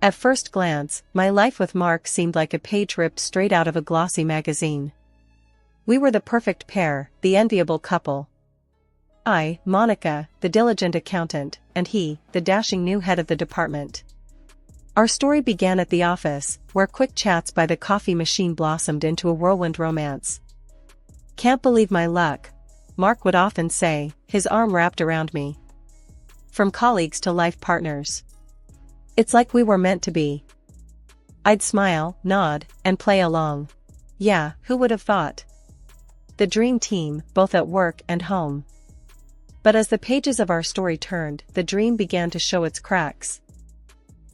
At first glance, my life with Mark seemed like a page ripped straight out of a glossy magazine. We were the perfect pair, the enviable couple. I, Monica, the diligent accountant, and he, the dashing new head of the department. Our story began at the office, where quick chats by the coffee machine blossomed into a whirlwind romance. "Can't believe my luck," Mark would often say, his arm wrapped around me. "From colleagues to life partners. It's like we were meant to be." I'd smile, nod, and play along. Yeah, who would have thought? The dream team, both at work and home. But as the pages of our story turned, the dream began to show its cracks.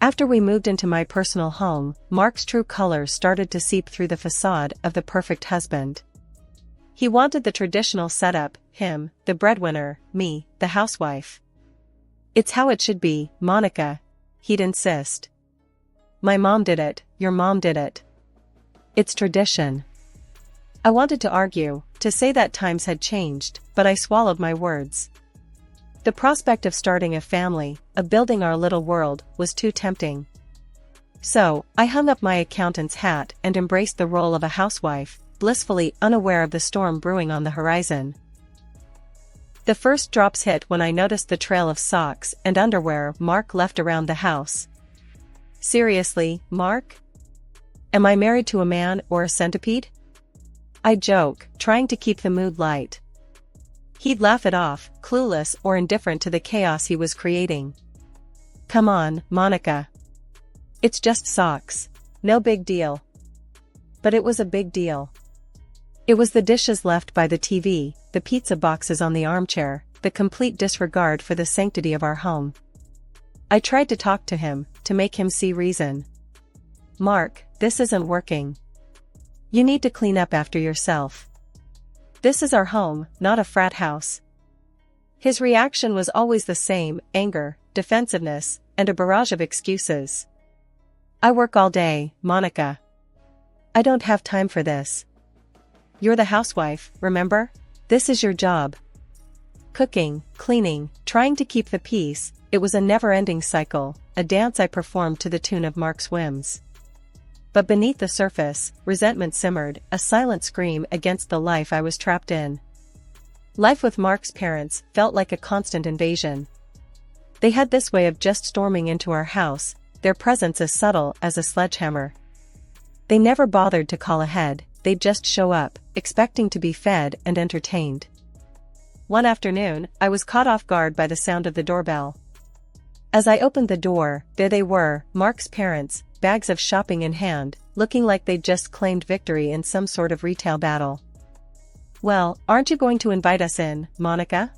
After we moved into my personal home, Mark's true colors started to seep through the facade of the perfect husband. He wanted the traditional setup, him, the breadwinner, me, the housewife. "It's how it should be, Monica," he'd insist. "My mom did it, your mom did it. It's tradition." I wanted to argue, to say that times had changed, but I swallowed my words. The prospect of starting a family, of building our little world, was too tempting. So, I hung up my accountant's hat and embraced the role of a housewife, blissfully unaware of the storm brewing on the horizon. The first drops hit when I noticed the trail of socks and underwear Mark left around the house. "Seriously, Mark? Am I married to a man or a centipede?" I'd joke, trying to keep the mood light. He'd laugh it off, clueless or indifferent to the chaos he was creating. "Come on, Monica. It's just socks. No big deal." But it was a big deal. It was the dishes left by the TV, the pizza boxes on the armchair, the complete disregard for the sanctity of our home. I tried to talk to him, to make him see reason. "Mark, this isn't working. You need to clean up after yourself. This is our home, not a frat house." His reaction was always the same: anger, defensiveness, and a barrage of excuses. "I work all day, Monica. I don't have time for this. You're the housewife, remember? This is your job." Cooking, cleaning, trying to keep the peace, it was a never-ending cycle, a dance I performed to the tune of Mark's whims. But beneath the surface, resentment simmered, a silent scream against the life I was trapped in. Life with Mark's parents felt like a constant invasion. They had this way of just storming into our house, their presence as subtle as a sledgehammer. They never bothered to call ahead, they'd just show up, expecting to be fed and entertained. One afternoon, I was caught off guard by the sound of the doorbell. As I opened the door, there they were, Mark's parents, bags of shopping in hand, looking like they'd just claimed victory in some sort of retail battle. "Well, aren't you going to invite us in, Monica?"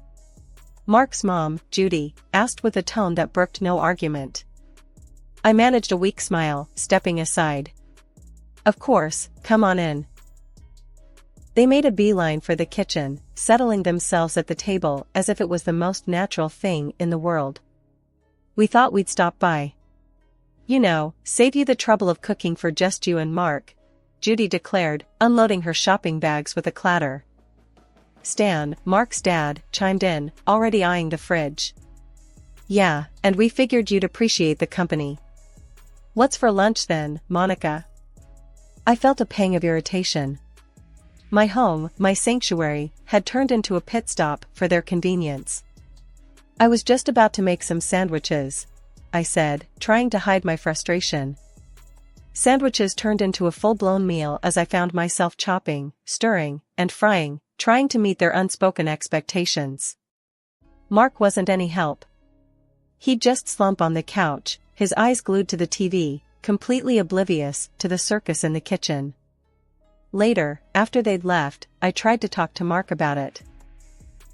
Mark's mom, Judy, asked with a tone that brooked no argument. I managed a weak smile, stepping aside. "Of course, come on in." They made a beeline for the kitchen, settling themselves at the table as if it was the most natural thing in the world. "We thought we'd stop by. You know, save you the trouble of cooking for just you and Mark," Judy declared, unloading her shopping bags with a clatter. Stan, Mark's dad, chimed in, already eyeing the fridge. "Yeah, and we figured you'd appreciate the company." "What's for lunch then, Monica?" I felt a pang of irritation. My home, my sanctuary, had turned into a pit stop for their convenience. "I was just about to make some sandwiches," I said, trying to hide my frustration. Sandwiches turned into a full-blown meal as I found myself chopping, stirring, and frying, trying to meet their unspoken expectations. Mark wasn't any help. He'd just slump on the couch, his eyes glued to the TV, completely oblivious to the circus in the kitchen. Later, after they'd left, I tried to talk to Mark about it.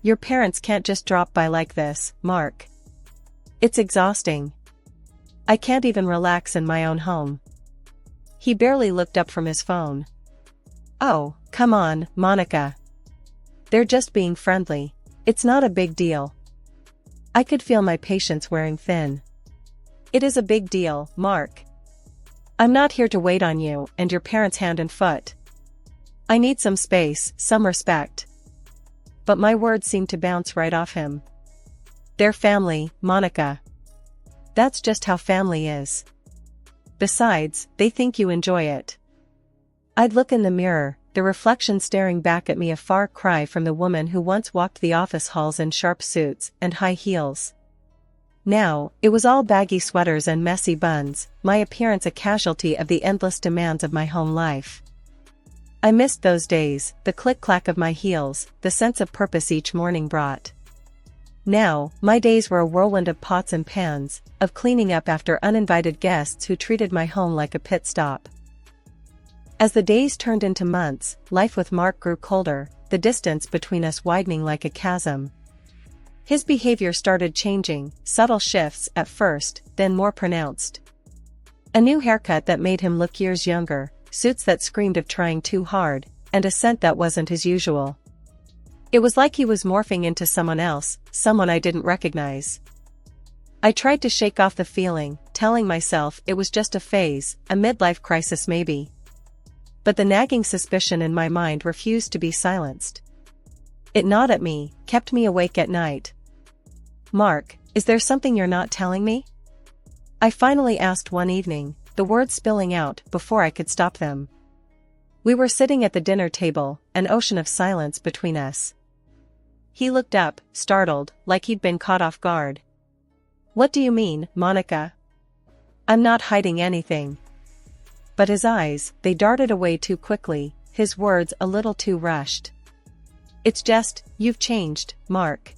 "Your parents can't just drop by like this, Mark. It's exhausting. I can't even relax in my own home." He barely looked up from his phone. "Oh, come on, Monica. They're just being friendly. It's not a big deal." I could feel my patience wearing thin. "It is a big deal, Mark. I'm not here to wait on you and your parents hand and foot. I need some space, some respect." But my words seemed to bounce right off him. "They're family, Monica. That's just how family is. Besides, they think you enjoy it. I'd look in the mirror, the reflection staring back at me a far cry from the woman who once walked the office halls in sharp suits and high heels. Now, it was all baggy sweaters and messy buns, my appearance a casualty of the endless demands of my home life. I missed those days, the click-clack of my heels, the sense of purpose each morning brought. Now, my days were a whirlwind of pots and pans, of cleaning up after uninvited guests who treated my home like a pit stop. As the days turned into months, life with Mark grew colder, the distance between us widening like a chasm. His behavior started changing, subtle shifts at first, then more pronounced. A new haircut that made him look years younger, suits that screamed of trying too hard, and a scent that wasn't his usual. It was like he was morphing into someone else, someone I didn't recognize. I tried to shake off the feeling, telling myself it was just a phase, a midlife crisis maybe. But the nagging suspicion in my mind refused to be silenced. It gnawed at me, kept me awake at night. "Mark, is there something you're not telling me?" I finally asked one evening, the words spilling out before I could stop them. We were sitting at the dinner table, an ocean of silence between us. He looked up, startled, like he'd been caught off guard. "What do you mean, Monica?" "I'm not hiding anything." But his eyes, they darted away too quickly, his words a little too rushed. "It's just, you've changed, Mark.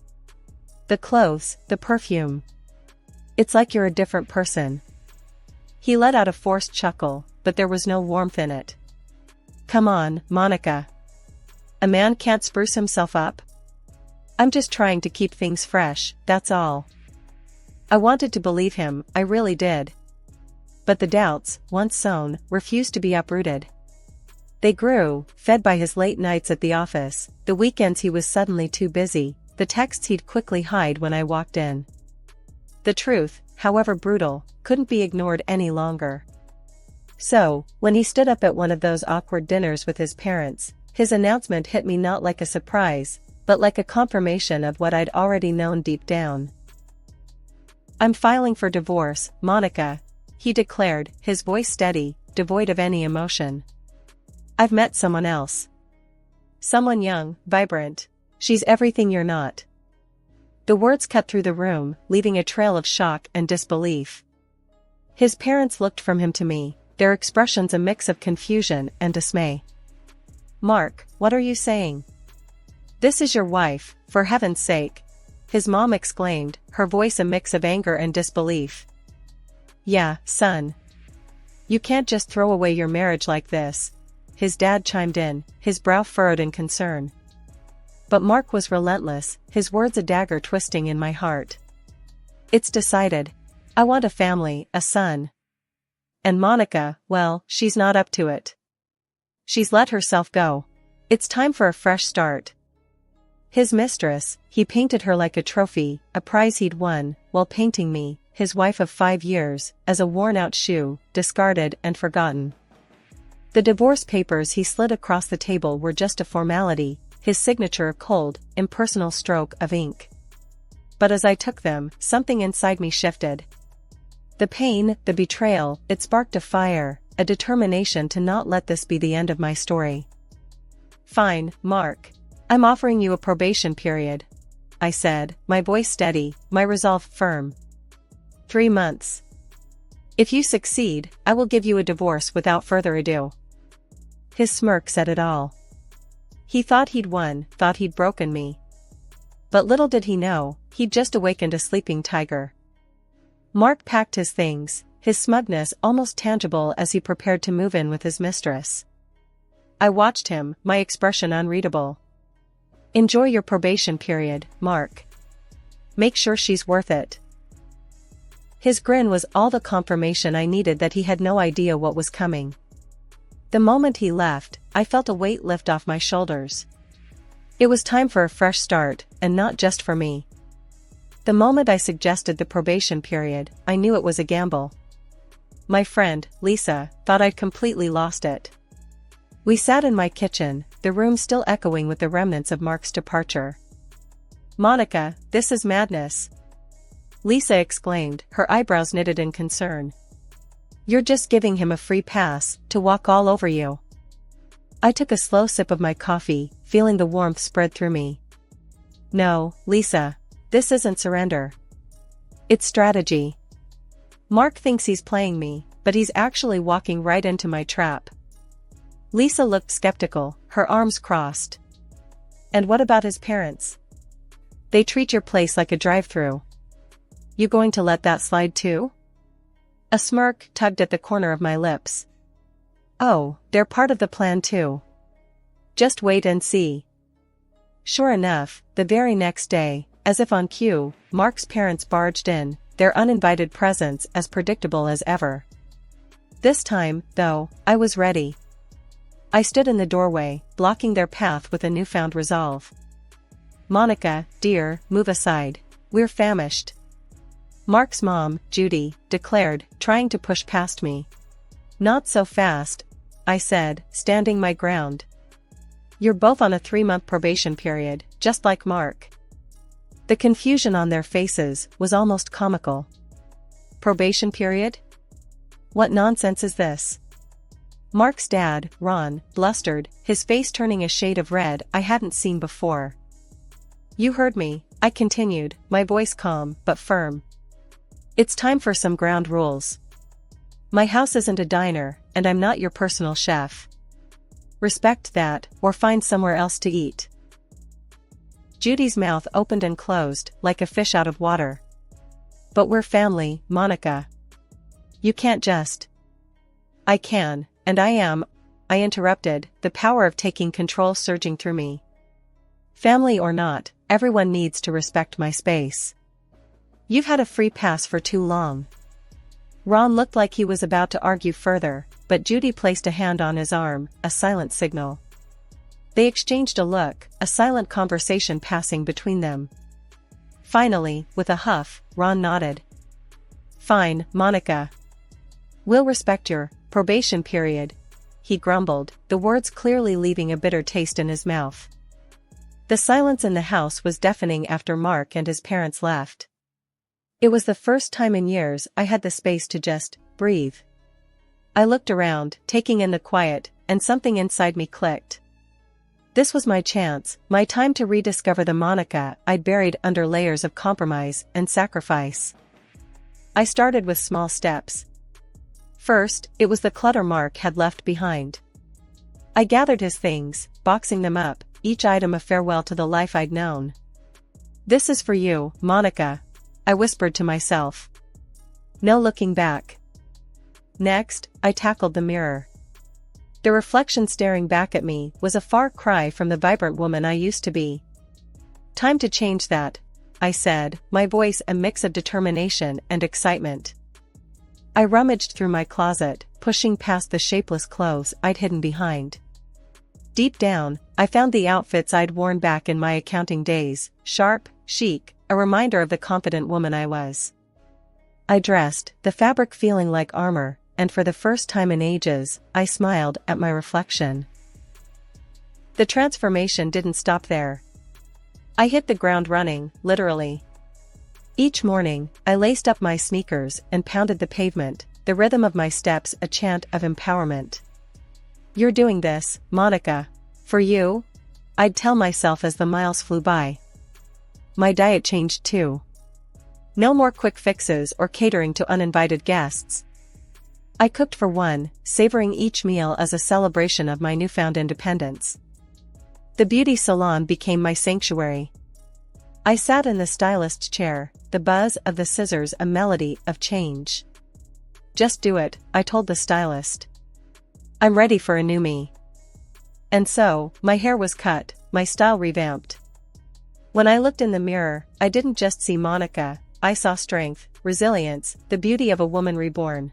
The clothes, the perfume. It's like you're a different person." He let out a forced chuckle, but there was no warmth in it. "Come on, Monica. A man can't spruce himself up?" "I'm just trying to keep things fresh, that's all." I wanted to believe him, I really did. But the doubts, once sown, refused to be uprooted. They grew, fed by his late nights at the office, the weekends he was suddenly too busy, the texts he'd quickly hide when I walked in. The truth, however brutal, couldn't be ignored any longer. So, when he stood up at one of those awkward dinners with his parents, his announcement hit me not like a surprise, but like a confirmation of what I'd already known deep down. "I'm filing for divorce, Monica," he declared, his voice steady, devoid of any emotion. "I've met someone else. Someone young, vibrant. She's everything you're not." The words cut through the room, leaving a trail of shock and disbelief. His parents looked from him to me, their expressions a mix of confusion and dismay. "Mark, what are you saying? This is your wife, for heaven's sake," his mom exclaimed, her voice a mix of anger and disbelief. "Yeah, son. You can't just throw away your marriage like this," his dad chimed in, his brow furrowed in concern. But Mark was relentless, his words a dagger twisting in my heart. "It's decided. I want a family, a son. And Monica, well, she's not up to it. She's let herself go. It's time for a fresh start." His mistress, he painted her like a trophy, a prize he'd won, while painting me, his wife of 5 years, as a worn-out shoe, discarded and forgotten. The divorce papers he slid across the table were just a formality, his signature a cold, impersonal stroke of ink. But as I took them, something inside me shifted. The pain, the betrayal, it sparked a fire, a determination to not let this be the end of my story. "Fine, Mark. I'm offering you a probation period," I said, my voice steady, my resolve firm. 3 months. If you succeed, I will give you a divorce without further ado." His smirk said it all. He thought he'd won, thought he'd broken me. But little did he know, he'd just awakened a sleeping tiger. Mark packed his things, his smugness almost tangible as he prepared to move in with his mistress. I watched him, my expression unreadable. "Enjoy your probation period, Mark. Make sure she's worth it." His grin was all the confirmation I needed that he had no idea what was coming. The moment he left, I felt a weight lift off my shoulders. It was time for a fresh start, and not just for me. The moment I suggested the probation period, I knew it was a gamble. My friend, Lisa, thought I'd completely lost it. We sat in my kitchen, the room still echoing with the remnants of Mark's departure. "Monica, this is madness," Lisa exclaimed, her eyebrows knitted in concern. You're just giving him a free pass to walk all over you. I took a slow sip of my coffee, feeling the warmth spread through me. No, Lisa. This isn't surrender. It's strategy. Mark thinks he's playing me, but he's actually walking right into my trap. Lisa looked skeptical, her arms crossed. And what about his parents? They treat your place like a drive-through. You going to let that slide too? A smirk tugged at the corner of my lips. Oh, they're part of the plan too. Just wait and see. Sure enough, the very next day, as if on cue, Mark's parents barged in, their uninvited presence as predictable as ever. This time, though, I was ready. I stood in the doorway, blocking their path with a newfound resolve. Monica, dear, move aside. We're famished. Mark's mom, Judy, declared, trying to push past me. Not so fast, I said, standing my ground. You're both on a 3-month probation period, just like Mark. The confusion on their faces was almost comical. Probation period? What nonsense is this? Mark's dad, Ron, blustered, his face turning a shade of red I hadn't seen before. You heard me, I continued, my voice calm but firm. It's time for some ground rules. My house isn't a diner, and I'm not your personal chef. Respect that, or find somewhere else to eat. Judy's mouth opened and closed, like a fish out of water. But we're family, Monica. You can't just. I can, and I am, I interrupted, the power of taking control surging through me. Family or not, everyone needs to respect my space. You've had a free pass for too long. Ron looked like he was about to argue further, but Judy placed a hand on his arm, a silent signal. They exchanged a look, a silent conversation passing between them. Finally, with a huff, Ron nodded. Fine, Monica. We'll respect your probation period, he grumbled, the words clearly leaving a bitter taste in his mouth. The silence in the house was deafening after Mark and his parents left. It was the first time in years I had the space to just breathe. I looked around, taking in the quiet, and something inside me clicked. This was my chance, my time to rediscover the Monica I'd buried under layers of compromise and sacrifice. I started with small steps. First, it was the clutter Mark had left behind. I gathered his things, boxing them up, each item a farewell to the life I'd known. This is for you, Monica, I whispered to myself. No looking back. Next, I tackled the mirror. The reflection staring back at me was a far cry from the vibrant woman I used to be. Time to change that, I said, my voice a mix of determination and excitement. I rummaged through my closet, pushing past the shapeless clothes I'd hidden behind. Deep down, I found the outfits I'd worn back in my accounting days, sharp, chic, a reminder of the confident woman I was. I dressed, the fabric feeling like armor, and for the first time in ages, I smiled at my reflection. The transformation didn't stop there. I hit the ground running, literally. Each morning, I laced up my sneakers and pounded the pavement, the rhythm of my steps a chant of empowerment. You're doing this, Monica. For you? I'd tell myself as the miles flew by. My diet changed too. No more quick fixes or catering to uninvited guests. I cooked for one, savoring each meal as a celebration of my newfound independence. The beauty salon became my sanctuary. I sat in the stylist's chair, the buzz of the scissors a melody of change. Just do it, I told the stylist. I'm ready for a new me. And so, my hair was cut, my style revamped. When I looked in the mirror, I didn't just see Monica, I saw strength, resilience, the beauty of a woman reborn.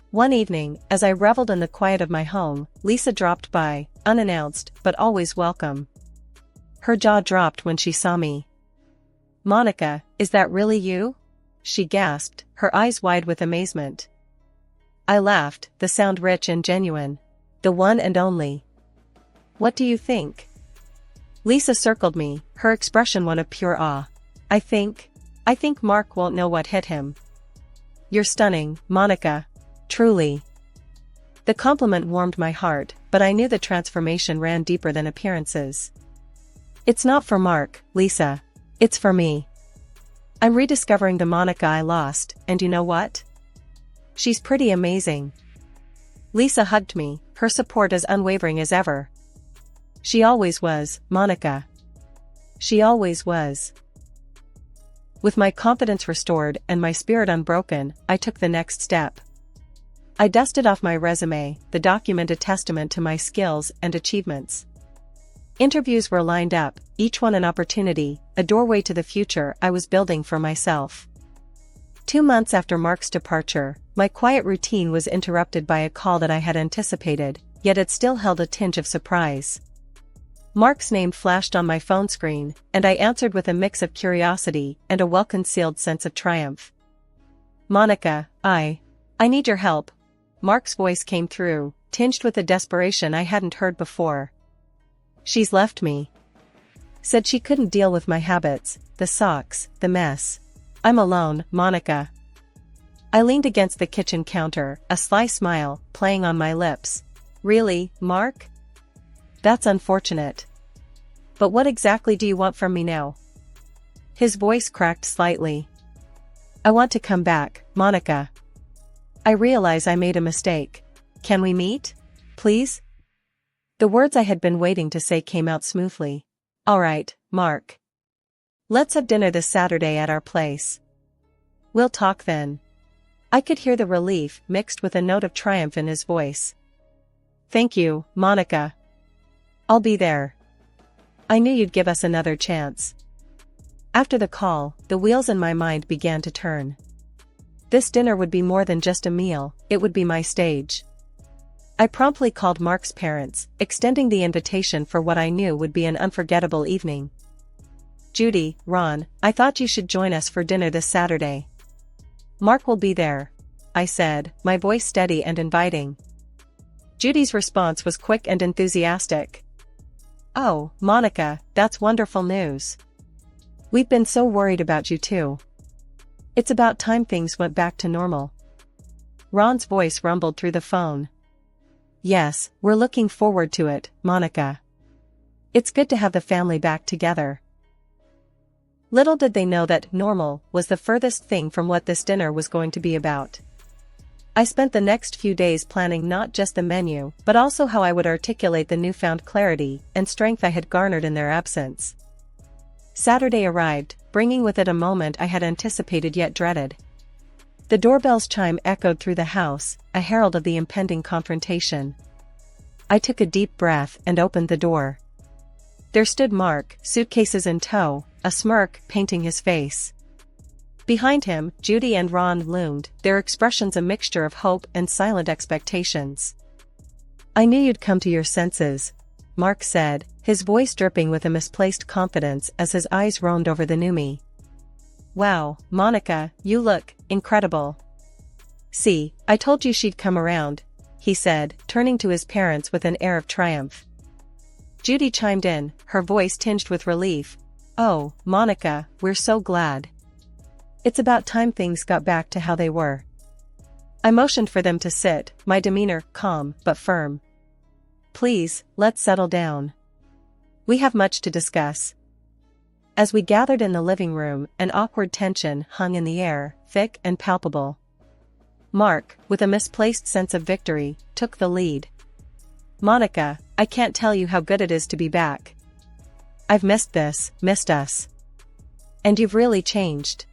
One evening, as I reveled in the quiet of my home, Lisa dropped by, unannounced but always welcome. Her jaw dropped when she saw me. Monica, is that really you? She gasped, her eyes wide with amazement. I laughed, the sound rich and genuine. The one and only. What do you think? Lisa circled me, her expression one of pure awe. I think Mark won't know what hit him. You're stunning, Monica. Truly. The compliment warmed my heart, but I knew the transformation ran deeper than appearances. It's not for Mark, Lisa. It's for me. I'm rediscovering the Monica I lost, and you know what? She's pretty amazing. Lisa hugged me, her support as unwavering as ever. She always was, Monica. She always was. With my confidence restored and my spirit unbroken, I took the next step. I dusted off my resume, the document a testament to my skills and achievements. Interviews were lined up, each one an opportunity, a doorway to the future I was building for myself. 2 months after Mark's departure, my quiet routine was interrupted by a call that I had anticipated, yet it still held a tinge of surprise. Mark's name flashed on my phone screen, and I answered with a mix of curiosity and a well-concealed sense of triumph. Monica, I need your help. Mark's voice came through, tinged with a desperation I hadn't heard before. She's left me. Said she couldn't deal with my habits, the socks, the mess. I'm alone, Monica. I leaned against the kitchen counter, a sly smile playing on my lips. Really, Mark? That's unfortunate. But what exactly do you want from me now? His voice cracked slightly. I want to come back, Monica. I realize I made a mistake. Can we meet? Please? The words I had been waiting to say came out smoothly. All right, Mark. Let's have dinner this Saturday at our place. We'll talk then. I could hear the relief mixed with a note of triumph in his voice. Thank you, Monica. I'll be there. I knew you'd give us another chance. After the call, the wheels in my mind began to turn. This dinner would be more than just a meal, it would be my stage. I promptly called Mark's parents, extending the invitation for what I knew would be an unforgettable evening. Judy, Ron, I thought you should join us for dinner this Saturday. Mark will be there, I said, my voice steady and inviting. Judy's response was quick and enthusiastic. Oh, Monica, that's wonderful news. We've been so worried about you too. It's about time things went back to normal. Ron's voice rumbled through the phone. Yes, we're looking forward to it, Monica. It's good to have the family back together. Little did they know that normal was the furthest thing from what this dinner was going to be about. I spent the next few days planning not just the menu, but also how I would articulate the newfound clarity and strength I had garnered in their absence. Saturday arrived, bringing with it a moment I had anticipated yet dreaded. The doorbell's chime echoed through the house, a herald of the impending confrontation. I took a deep breath and opened the door. There stood Mark, suitcases in tow, a smirk painting his face. Behind him, Judy and Ron loomed, their expressions a mixture of hope and silent expectations. I knew you'd come to your senses, Mark said, his voice dripping with a misplaced confidence as his eyes roamed over the new me. Wow, Monica, you look incredible. See, I told you she'd come around, he said, turning to his parents with an air of triumph. Judy chimed in, her voice tinged with relief. Oh, Monica, we're so glad. It's about time things got back to how they were. I motioned for them to sit, my demeanor calm but firm. Please, let's settle down. We have much to discuss. As we gathered in the living room, an awkward tension hung in the air, thick and palpable. Mark, with a misplaced sense of victory, took the lead. Monica, I can't tell you how good it is to be back. I've missed us. And you've really changed.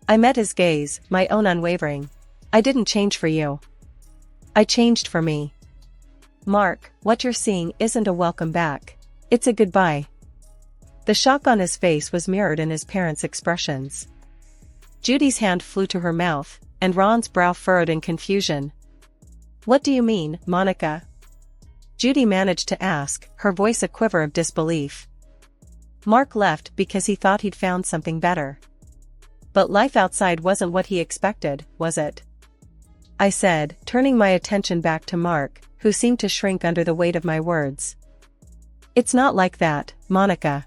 I met his gaze, my own unwavering. I didn't change for you. I changed for me. Mark, what you're seeing isn't a welcome back. It's a goodbye. The shock on his face was mirrored in his parents' expressions. Judy's hand flew to her mouth, and Ron's brow furrowed in confusion. What do you mean, Monica? Judy managed to ask, her voice a quiver of disbelief. Mark left because he thought he'd found something better. But life outside wasn't what he expected, was it? I said, turning my attention back to Mark, who seemed to shrink under the weight of my words. It's not like that, Monica.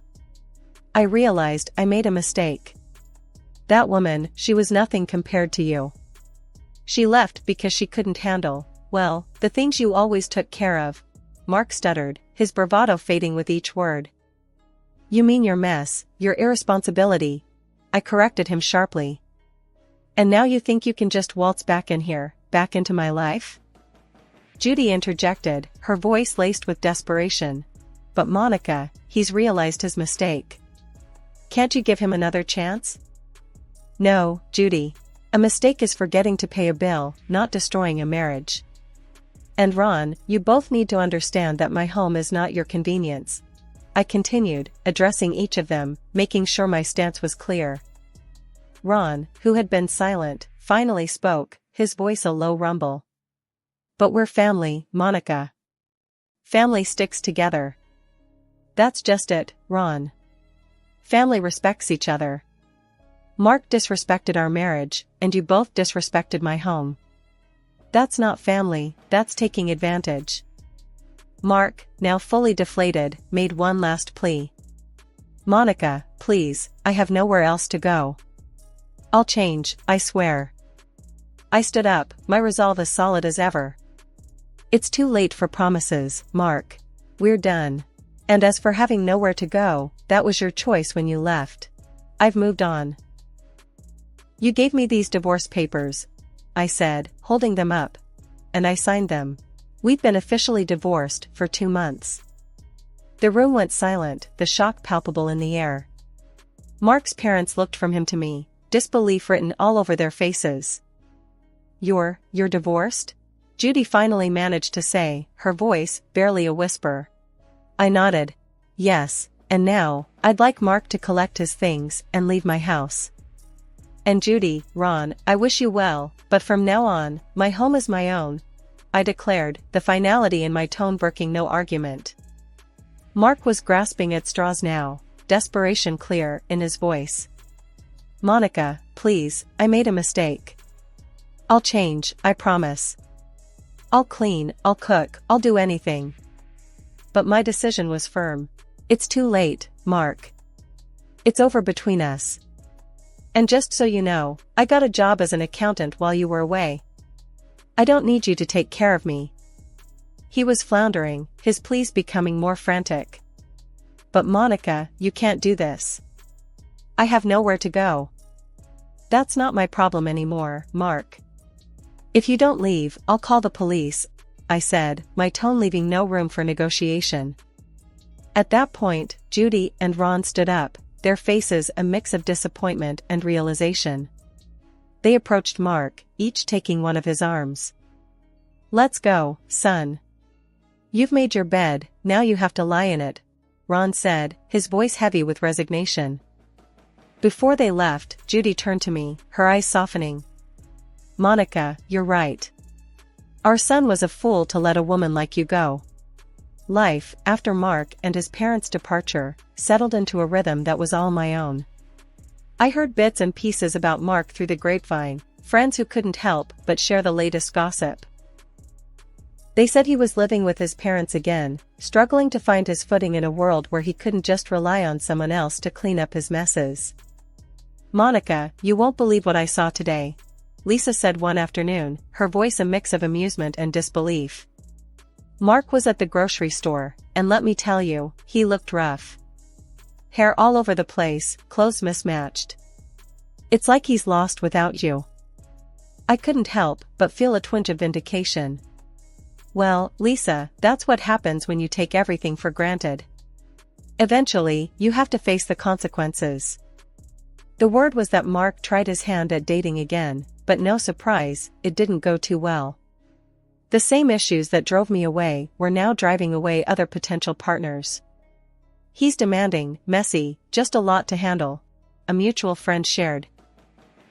I realized I made a mistake. That woman, she was nothing compared to you. She left because she couldn't handle, well, the things you always took care of. Mark stuttered, his bravado fading with each word. You mean your mess, your irresponsibility. I corrected him sharply. And now you think you can just waltz back in here, back into my life? Judy interjected, her voice laced with desperation. But Monica, he's realized his mistake. Can't you give him another chance? No, Judy. A mistake is forgetting to pay a bill, not destroying a marriage. And Ron, you both need to understand that my home is not your convenience. I continued, addressing each of them, making sure my stance was clear. Ron, who had been silent, finally spoke, his voice a low rumble. But we're family, Monica. Family sticks together. That's just it, Ron. Family respects each other. Mark disrespected our marriage, and you both disrespected my home. That's not family, that's taking advantage. Mark, now fully deflated, made one last plea. Monica, please, I have nowhere else to go. I'll change, I swear. I stood up, my resolve as solid as ever. It's too late for promises, Mark. We're done. And as for having nowhere to go, that was your choice when you left. I've moved on. You gave me these divorce papers, I said, holding them up. And I signed them. We've been officially divorced for 2 months. The room went silent, the shock palpable in the air. Mark's parents looked from him to me, disbelief written all over their faces. You're divorced? Judy finally managed to say, her voice barely a whisper. I nodded. Yes, and now, I'd like Mark to collect his things and leave my house. And Judy, Ron, I wish you well, but from now on, my home is my own, I declared, the finality in my tone breaking no argument. Mark was grasping at straws now, desperation clear in his voice. Monica, please, I made a mistake. I'll change, I promise. I'll clean, I'll cook, I'll do anything. But my decision was firm. It's too late, Mark. It's over between us. And just so you know, I got a job as an accountant while you were away. I don't need you to take care of me. He was floundering, his pleas becoming more frantic. But Monica, you can't do this. I have nowhere to go. That's not my problem anymore, Mark. If you don't leave, I'll call the police, I said, my tone leaving no room for negotiation. At that point, Judy and Ron stood up, their faces a mix of disappointment and realization. They approached Mark, each taking one of his arms. Let's go, son. You've made your bed, now you have to lie in it, Ron said, his voice heavy with resignation. Before they left, Judy turned to me, her eyes softening. Monica, you're right. Our son was a fool to let a woman like you go. Life, after Mark and his parents' departure, settled into a rhythm that was all my own. I heard bits and pieces about Mark through the grapevine, friends who couldn't help but share the latest gossip. They said he was living with his parents again, struggling to find his footing in a world where he couldn't just rely on someone else to clean up his messes. Monica, you won't believe what I saw today, Lisa said one afternoon, her voice a mix of amusement and disbelief. Mark was at the grocery store, and let me tell you, he looked rough. Hair all over the place, clothes mismatched. It's like he's lost without you. I couldn't help but feel a twinge of vindication. Well, Lisa, that's what happens when you take everything for granted. Eventually, you have to face the consequences. The word was that Mark tried his hand at dating again, but no surprise, it didn't go too well. The same issues that drove me away were now driving away other potential partners. He's demanding, messy, just a lot to handle, a mutual friend shared.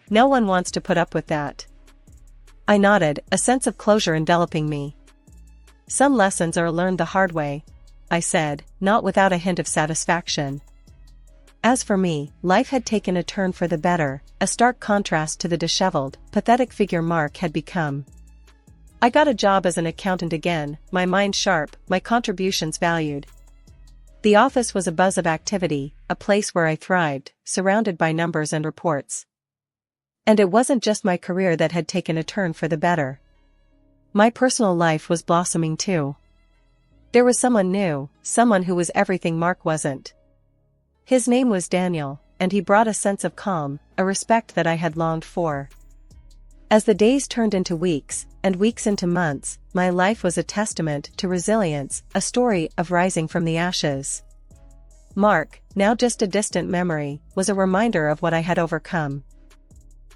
No one wants to put up with that. I nodded, a sense of closure enveloping me. Some lessons are learned the hard way, I said, not without a hint of satisfaction. As for me, life had taken a turn for the better, a stark contrast to the disheveled, pathetic figure Mark had become. I got a job as an accountant again, my mind sharp, my contributions valued. The office was a buzz of activity, a place where I thrived, surrounded by numbers and reports. And it wasn't just my career that had taken a turn for the better. My personal life was blossoming too. There was someone new, someone who was everything Mark wasn't. His name was Daniel, and he brought a sense of calm, a respect that I had longed for. As the days turned into weeks, and weeks into months, my life was a testament to resilience, a story of rising from the ashes. Mark, now just a distant memory, was a reminder of what I had overcome.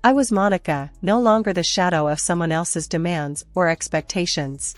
I was Monica, no longer the shadow of someone else's demands or expectations.